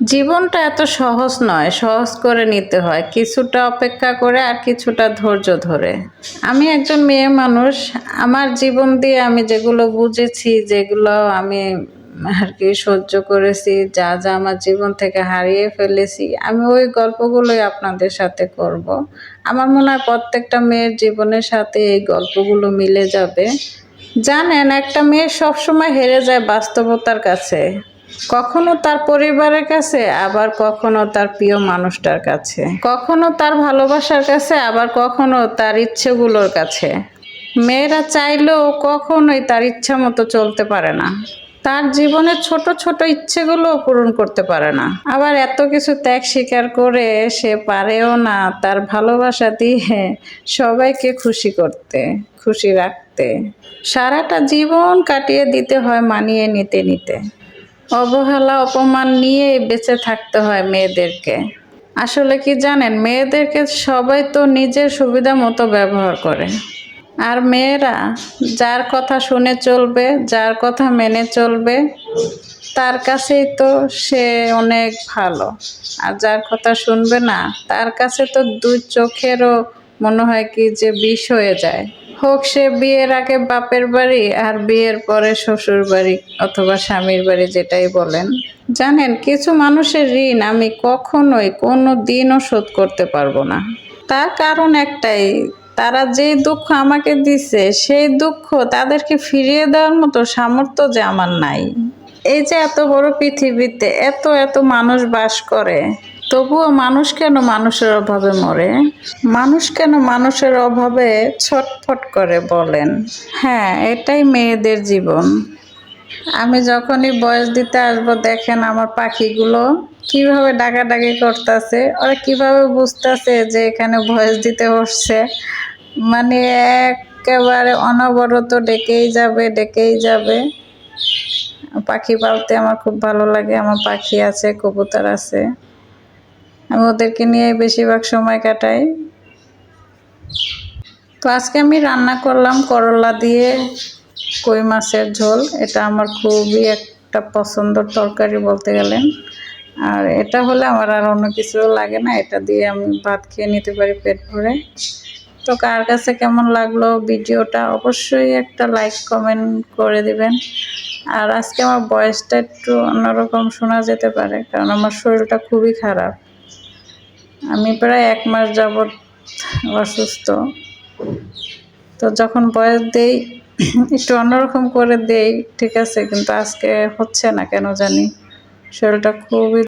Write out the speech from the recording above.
জীবনটা এত সহজ নয়, সহজ করে নিতে হয়। কিছুটা অপেক্ষা করে আর কিছুটা ধৈর্য ধরে। আমি একজন মেয়ে মানুষ। আমার জীবন দিয়ে আমি যেগুলো বুঝেছি, যেগুলো আমি আরকি সহ্য করেছি, যা, যা আমার জীবন থেকে হারিয়ে ফেলেছি, আমি ওই গল্পগুলোই আপনাদের সাথে করব। আমার মনে হয় প্রত্যেকটা মেয়ের জীবনের সাথে এই গল্পগুলো মিলে যাবে। জানেন, একটা মেয়ে সবসময় হেরে যায় বাস্তবতার কাছে। কখনো তার পরিবারের কাছে, আবার কখনো তার প্রিয় মানুষটার কাছে, কখনো তার ভালোবাসার কাছে, আবার কখনো তার ইচ্ছেগুলোর কাছে। মেয়েরা চাইলেও কখনোই তার ইচ্ছা মতো চলতে পারে না। তার জীবনের ছোট ছোট ইচ্ছেগুলোও পূরণ করতে পারে না। আবার এত কিছু ত্যাগ স্বীকার করে সে পারেও না তার ভালোবাসা দিয়ে সবাইকে খুশি করতে, খুশি রাখতে। সারাটা জীবন কাটিয়ে দিতে হয় মানিয়ে নিতে নিতে। অবহেলা অপমান নিয়েই বেঁচে থাকতে হয় মেয়েদেরকে। আসলে কি জানেন, মেয়েদেরকে সবাই তো নিজের সুবিধা মতো ব্যবহার করে। আর মেয়েরা যার কথা শুনে চলবে, যার কথা মেনে চলবে, তার কাছেই তো সে অনেক ভালো। আর যার কথা শুনবে না, তার কাছে তো দুই চোখেরও মনে হয় কি যে বিষ হয়ে যায়। হোক সে বিয়ের আগে বাপের বাড়ি আর বিয়ের পরে শ্বশুর বাড়ি অথবা স্বামীর বাড়ি, যেটাই বলেন। জানেন, কিছু মানুষের ঋণ আমি কখনোই কোনো দিনও শোধ করতে পারবো না। তার কারণ একটাই, তারা যে দুঃখ আমাকে দিছে সেই দুঃখ তাদেরকে ফিরিয়ে দেওয়ার মতো সামর্থ্য যে আমার নাই। এই যে এত বড় পৃথিবীতে এত এত মানুষ বাস করে, তবুও মানুষ কেন মানুষের অভাবে মরে? মানুষ কেন মানুষের অভাবে ছটফট করে বলেন? হ্যাঁ, এটাই মেয়েদের জীবন। আমি যখনই বয়স দিতে আসবো, দেখেন আমার পাখিগুলো কিভাবে ডাকাডাকি করতেছে। ওরা কিভাবে বুঝতেছে যে এখানে বয়স দিতে বসছে। মানে একেবারে অনবরত ডেকেই যাবে, ডেকেই যাবে। পাখি পালতে আমার খুব ভালো লাগে। আমার পাখি আছে, কবুতর আছে। আমি ওদেরকে নিয়ে বেশিরভাগ সময় কাটাই। তো আজকে আমি রান্না করলাম করলা দিয়ে কই মাছের ঝোল। এটা আমার খুবই একটা পছন্দের তরকারি বলতে গেলেন। আর এটা হলে আমার আর অন্য কিছু লাগে না। এটা দিয়ে আমি ভাত খেয়ে নিতে পারি পেট ভরে। তো কার কাছে কেমন লাগলো ভিডিওটা অবশ্যই একটা লাইক কমেন্ট করে দিবেন। আর আজকে আমার ভয়েসটা একটু অন্যরকম শোনা যেতে পারে, কারণ আমার শরীরটা খুবই খারাপ। আমি প্রায় 1 মাস যাবৎ অসুস্থ। তো যখন ভয়েস দেই একটু অন্যরকম করে দেই, ঠিক আছে, কিন্তু আজকে হচ্ছে না কেন জানি। শরীরটা খুবই